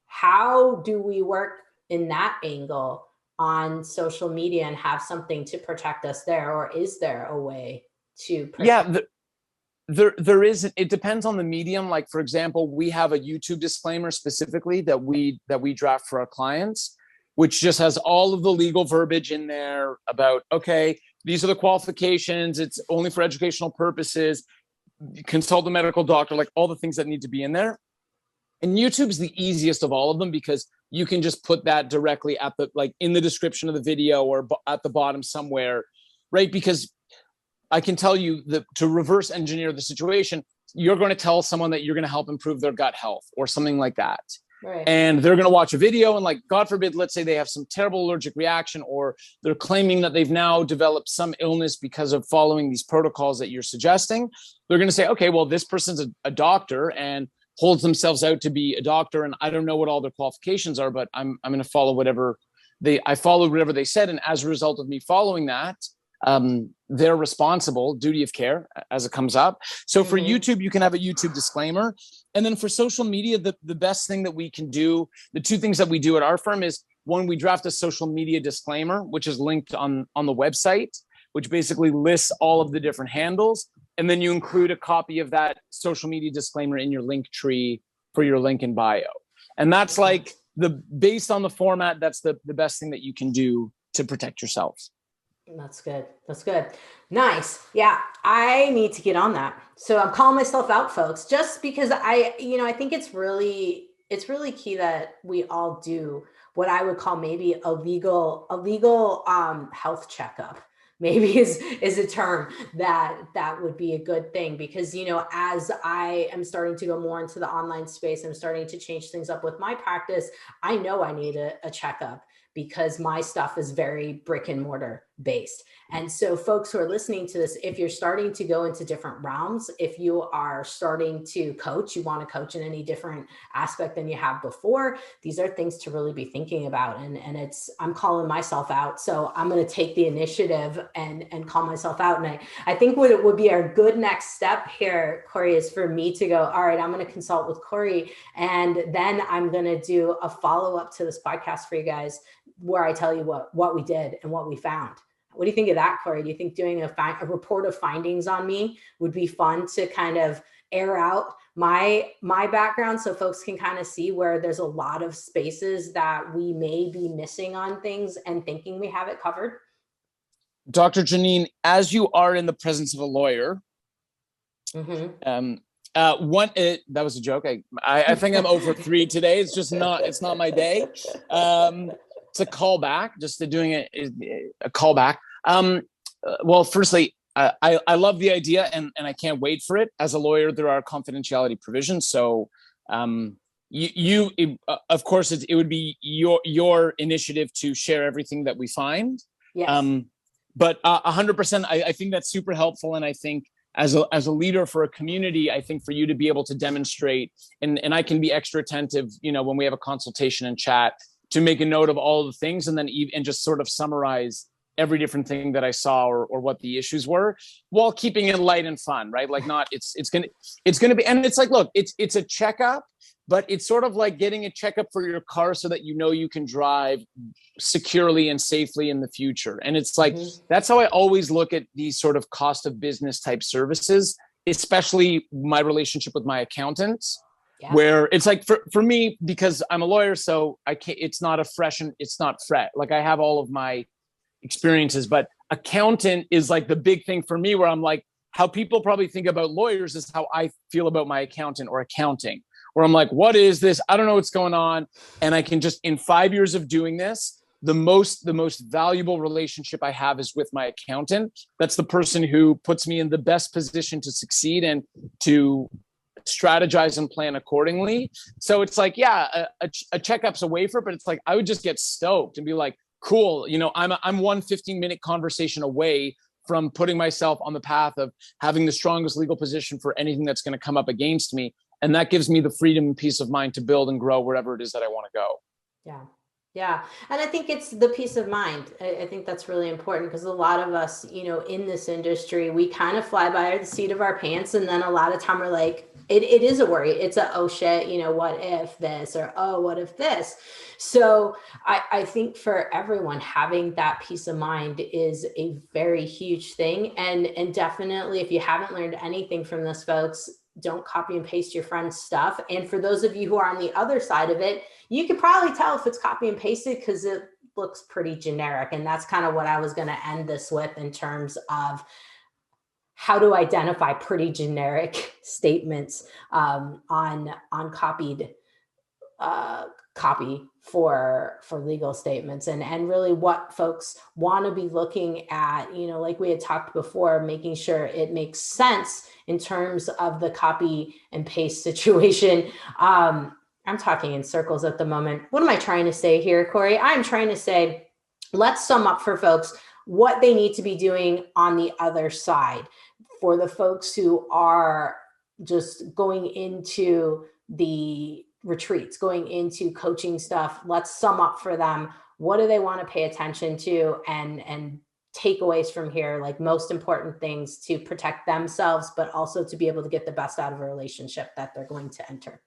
how do we work in that angle on social media and have something to protect us there? Or is there a way to protect? There isn't. It depends on the medium. Like, for example, we have a YouTube disclaimer specifically that we draft for our clients, which just has all of the legal verbiage in there about, okay, these are the qualifications. It's only for educational purposes. Consult the medical doctor, like all the things that need to be in there. And YouTube's the easiest of all of them because you can just put that directly at in the description of the video or at the bottom somewhere, right? Because I can tell you that to reverse engineer the situation, you're going to tell someone that you're going to help improve their gut health or something like that. Right. And they're going to watch a video and, like, God forbid, let's say they have some terrible allergic reaction, or they're claiming that they've now developed some illness because of following these protocols that you're suggesting. They're going to say, okay, well, this person's a doctor and holds themselves out to be a doctor, and I don't know what all their qualifications are, but I'm going to follow whatever I followed whatever they said. And as a result of me following that, they're responsible, duty of care as it comes up. So for YouTube, you can have a YouTube disclaimer. And then for social media, the best thing that we can do, the two things that we do at our firm is, one, we draft a social media disclaimer, which is linked on the website, which basically lists all of the different handles. And then you include a copy of that social media disclaimer in your link tree for your link in bio. And that's like based on the format, that's the best thing that you can do to protect yourself. That's good. That's good. Nice. Yeah. I need to get on that. So I'm calling myself out, folks, just because I think it's really key that we all do what I would call maybe a legal health checkup. Maybe is a term that would be a good thing, because, as I am starting to go more into the online space, I'm starting to change things up with my practice. I know I need a checkup, because my stuff is very brick and mortar based. And so folks who are listening to this, if you're starting to go into different realms, if you are starting to coach, you want to coach in any different aspect than you have before, these are things to really be thinking about. And I'm calling myself out. So I'm going to take the initiative and call myself out. And I think what it would be a good next step here, Cory, is for me to go, all right, I'm going to consult with Cory, and then I'm going to do a follow-up to this podcast for you guys, where I tell you what we did and what we found. What do you think of that, Cory? Do you think doing a report of findings on me would be fun to kind of air out my background, so folks can kind of see where there's a lot of spaces that we may be missing on things and thinking we have it covered? Dr. Jannine, as you are in the presence of a lawyer, that was a joke. I think I'm over 3 today. It's not my day. It's a callback, just doing a callback. Well, firstly, I love the idea, and I can't wait for it. As a lawyer, there are confidentiality provisions. So you of course, it would be your initiative to share everything that we find. Yes. But 100%, I think that's super helpful. And I think as a leader for a community, I think for you to be able to demonstrate, and I can be extra attentive, when we have a consultation and chat, to make a note of all of the things, and then just sort of summarize every different thing that I saw or what the issues were, while keeping it light and fun, right? Like it's going to be, and it's like, look, it's a checkup, but it's sort of like getting a checkup for your car so that you can drive securely and safely in the future. And it's like, that's how I always look at these sort of cost of business type services, especially my relationship with my accountants. Yeah. Where it's like for me, because I'm a lawyer, so I can't, it's not fret. Like, I have all of my experiences, but accountant is like the big thing for me, where I'm like, how people probably think about lawyers is how I feel about my accountant or accounting, where I'm like, what is this? I don't know what's going on. And I can just, in 5 years of doing this, the most valuable relationship I have is with my accountant. That's the person who puts me in the best position to succeed and to strategize and plan accordingly. So it's like, yeah, a checkup's a wafer, but it's like, I would just get stoked and be like, cool, I'm one 15-minute conversation away from putting myself on the path of having the strongest legal position for anything that's going to come up against me. And that gives me the freedom and peace of mind to build and grow wherever it is that I want to go. Yeah. Yeah. And I think it's the peace of mind. I think that's really important, because a lot of us, in this industry, we kind of fly by the seat of our pants. And then a lot of time we're like, it is a worry. It's a, oh shit, what if this, or, oh, what if this? So I think for everyone, having that peace of mind is a very huge thing. And definitely, if you haven't learned anything from this, folks, don't copy and paste your friend's stuff. And for those of you who are on the other side of it, you can probably tell if it's copy and pasted, because it looks pretty generic. And that's kind of what I was going to end this with, in terms of how to identify pretty generic statements on copied copy for legal statements, and really what folks want to be looking at, like we had talked before, making sure it makes sense in terms of the copy and paste situation. I'm talking in circles at the moment. What am I trying to say here, Cory? I'm trying to say, let's sum up for folks what they need to be doing on the other side. For the folks who are just going into the retreats, going into coaching stuff, let's sum up for them what do they want to pay attention to, and takeaways from here, like most important things to protect themselves, but also to be able to get the best out of a relationship that they're going to enter.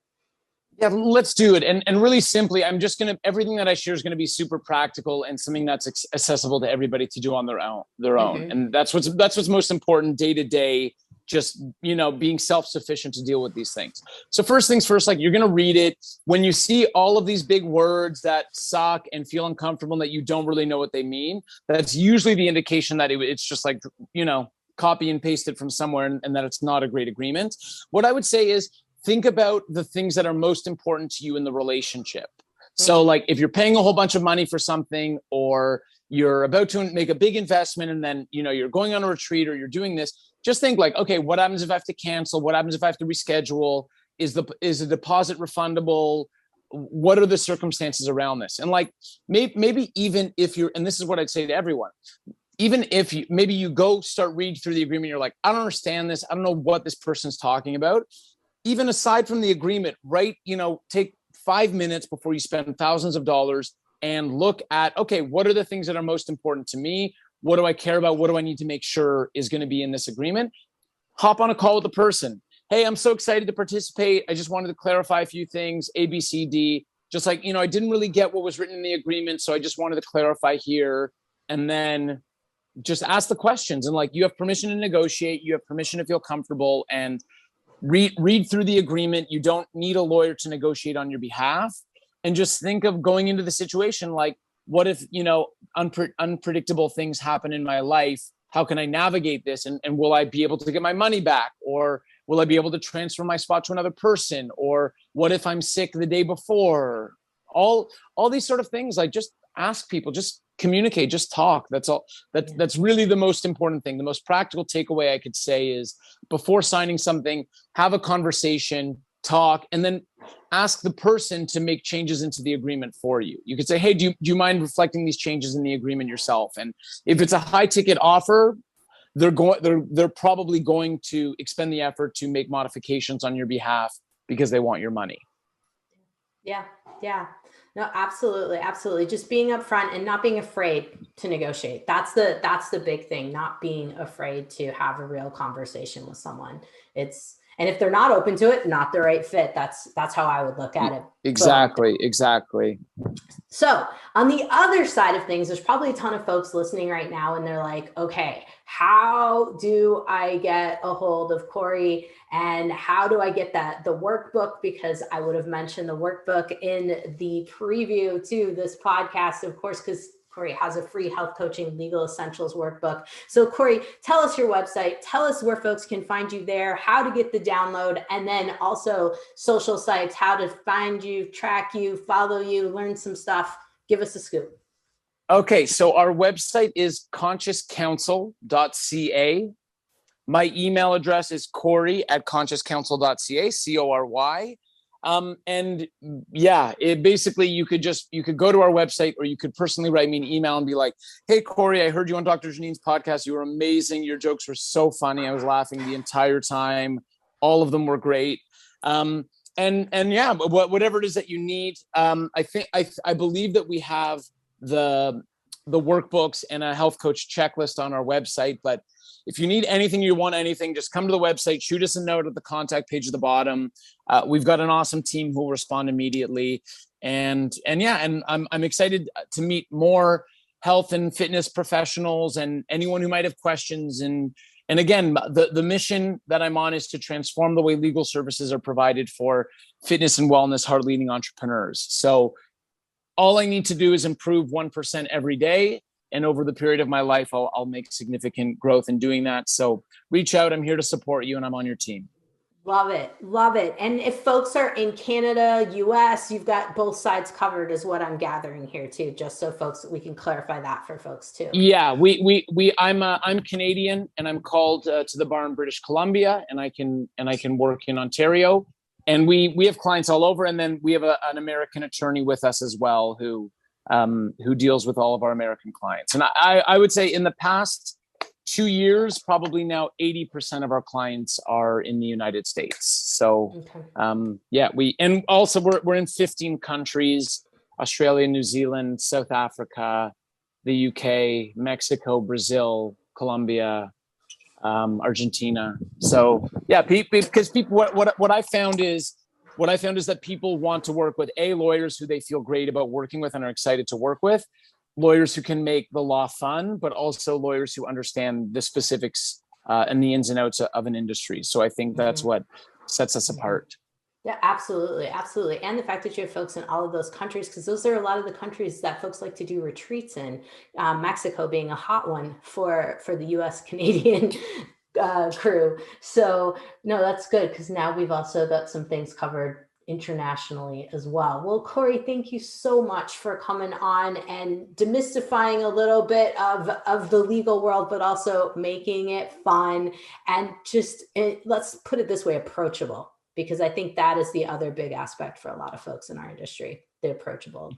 Yeah, let's do it. And really simply, everything that I share is going to be super practical and something that's accessible to everybody to do on their own. Mm-hmm. And that's what's most important day to day, just, being self-sufficient to deal with these things. So first things first, like, you're going to read it. When you see all of these big words that suck and feel uncomfortable and that you don't really know what they mean, that's usually the indication that it's just like, copy and paste it from somewhere, and that it's not a great agreement. What I would say is, think about the things that are most important to you in the relationship. So like, if you're paying a whole bunch of money for something, or you're about to make a big investment, and then, you're going on a retreat, or you're doing this, just think like, okay, what happens if I have to cancel? What happens if I have to reschedule? Is the deposit refundable? What are the circumstances around this? And like, maybe even if you're, and this is what I'd say to everyone, even if you go start reading through the agreement, you're like, I don't understand this. I don't know what this person's talking about. Even aside from the agreement, take 5 minutes before you spend thousands of dollars and look at, okay, what are the things that are most important to me? What do I care about? What do I need to make sure is going to be in this agreement? Hop on a call with the person. Hey, I'm so excited to participate. I just wanted to clarify a few things, A, B, C, D. Just like, I didn't really get what was written in the agreement, so I just wanted to clarify here. And then just ask the questions. And like, you have permission to negotiate. You have permission to feel comfortable, and read through the agreement. You don't need a lawyer to negotiate on your behalf. And just think of going into the situation like, what if, unpredictable things happen in my life? How can I navigate this? And will I be able to get my money back? Or will I be able to transfer my spot to another person? Or what if I'm sick the day before? All these sort of things, like, just ask people, just communicate, just talk. That's all. That's really the most important thing. The most practical takeaway I could say is, before signing something, have a conversation, talk, and then ask the person to make changes into the agreement for you. You could say, hey, do you mind reflecting these changes in the agreement yourself? And if it's a high ticket offer, they're probably going to expend the effort to make modifications on your behalf because they want your money. Yeah. No, absolutely. Absolutely. Just being upfront and not being afraid to negotiate. That's the big thing, not being afraid to have a real conversation with someone. And if they're not open to it, not the right fit. That's how I would look at it. Exactly. Boom. Exactly. So on the other side of things, there's probably a ton of folks listening right now, and they're like, okay, how do I get a hold of Cory, and how do I get the workbook? Because I would have mentioned the workbook in the preview to this podcast, of course, because Cory has a free health coaching legal essentials workbook. So Cory, tell us your website, tell us where folks can find you there, how to get the download, and then also social sites, how to find you, track you, follow you, learn some stuff. Give us a scoop. Okay, so our website is consciouscounsel.ca. My email address is Cory@consciouscounsel.ca, Cory. And yeah, it basically, you could go to our website, or you could personally write me an email and be like, hey, Cory, I heard you on Dr. Jannine's podcast. You were amazing. Your jokes were so funny. I was laughing the entire time. All of them were great. And yeah, whatever it is that you need. I believe that we have the workbooks and a health coach checklist on our website, but if you need anything, you want anything, just come to the website, shoot us a note at the contact page at the bottom. We've got an awesome team who will respond immediately. And I'm excited to meet more health and fitness professionals and anyone who might have questions. And again, the mission that I'm on is to transform the way legal services are provided for fitness and wellness hard-leading entrepreneurs. So all I need to do is improve 1% every day. And over the period of my life, I'll make significant growth in doing that. So reach out. I'm here to support you, and I'm on your team. Love it. Love it. And if folks are in Canada, US, you've got both sides covered, is what I'm gathering here too, just so we can clarify that for folks too. Yeah, I'm Canadian, and I'm called to the bar in British Columbia, and I can work in Ontario. And we have clients all over. And then we have an American attorney with us as well, who deals with all of our American clients. And I would say in the past 2 years, probably now 80% of our clients are in the United States. So, okay. And also we're in 15 countries. Australia, New Zealand, South Africa, the UK, Mexico, Brazil, Colombia, Argentina. So yeah, because people, what I found is that people want to work with lawyers who they feel great about working with and are excited to work with, lawyers who can make the law fun, but also lawyers who understand the specifics and the ins and outs of an industry. So I think that's what sets us apart. Yeah, absolutely. Absolutely. And the fact that you have folks in all of those countries, because those are a lot of the countries that folks like to do retreats in, Mexico being a hot one for the US Canadian crew. So no, that's good, because now we've also got some things covered internationally as well. Well, Cory, thank you so much for coming on and demystifying a little bit of the legal world, but also making it fun and just, let's put it this way, approachable. Because I think that is the other big aspect for a lot of folks in our industry, they're approachable.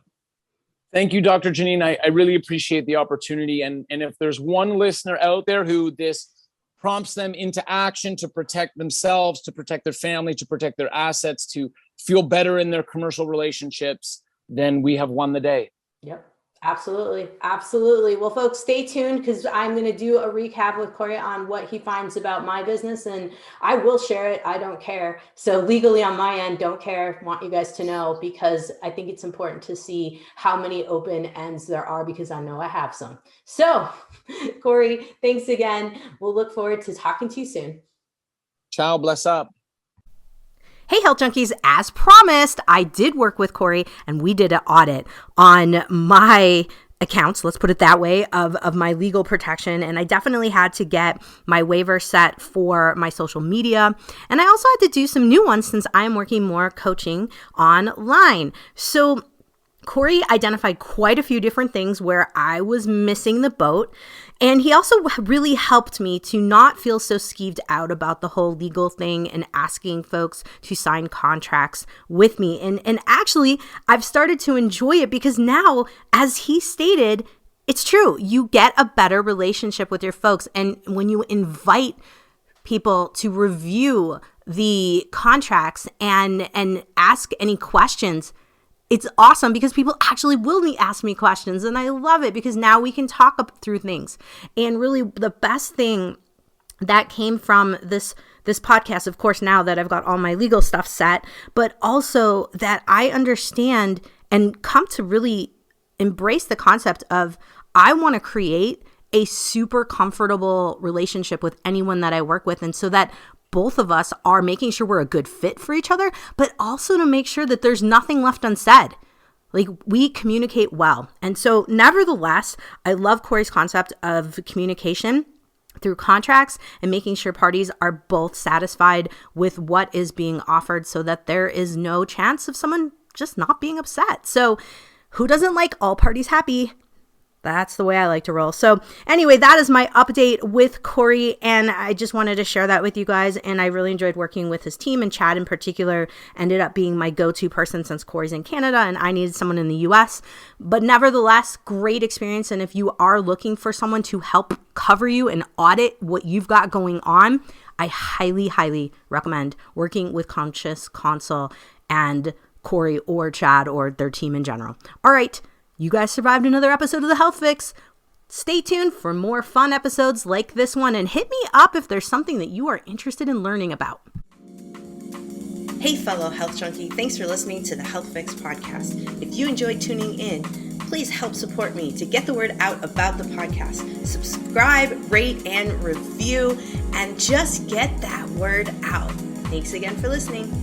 Thank you, Dr. Jannine. I really appreciate the opportunity. And if there's one listener out there who this prompts them into action to protect themselves, to protect their family, to protect their assets, to feel better in their commercial relationships, then we have won the day. Yep. Absolutely. Absolutely. Well, folks, stay tuned, because I'm going to do a recap with Cory on what he finds about my business, and I will share it. I don't care. So legally on my end, don't care. Want you guys to know, because I think it's important to see how many open ends there are, because I know I have some. So Cory, thanks again. We'll look forward to talking to you soon. Ciao. Bless up. Hey, Health Junkies, as promised, I did work with Cory and we did an audit on my accounts, let's put it that way, of my legal protection. And I definitely had to get my waiver set for my social media. And I also had to do some new ones since I'm working more coaching online. So Cory identified quite a few different things where I was missing the boat. And he also really helped me to not feel so skeeved out about the whole legal thing and asking folks to sign contracts with me. And actually, I've started to enjoy it, because now, as he stated, it's true. You get a better relationship with your folks. And when you invite people to review the contracts and ask any questions, it's awesome, because people actually will ask me questions, and I love it, because now we can talk up through things. And really the best thing that came from this podcast, of course, now that I've got all my legal stuff set, but also that I understand and come to really embrace the concept of, I want to create a super comfortable relationship with anyone that I work with. And so that both of us are making sure we're a good fit for each other, but also to make sure that there's nothing left unsaid. Like, we communicate well. And so nevertheless, I love Cory's concept of communication through contracts and making sure parties are both satisfied with what is being offered, so that there is no chance of someone just not being upset. So who doesn't like all parties happy? That's the way I like to roll. So anyway, that is my update with Cory, and I just wanted to share that with you guys. And I really enjoyed working with his team, and Chad in particular ended up being my go-to person since Cory's in Canada and I needed someone in the US. But nevertheless, great experience. And if you are looking for someone to help cover you and audit what you've got going on, I highly, highly recommend working with Conscious Counsel and Cory or Chad or their team in general. All right. You guys survived another episode of The Health Fix. Stay tuned for more fun episodes like this one, and hit me up if there's something that you are interested in learning about. Hey, fellow health junkie, thanks for listening to the Health Fix podcast. If you enjoyed tuning in, please help support me to get the word out about the podcast. Subscribe, rate, and review, and just get that word out. Thanks again for listening.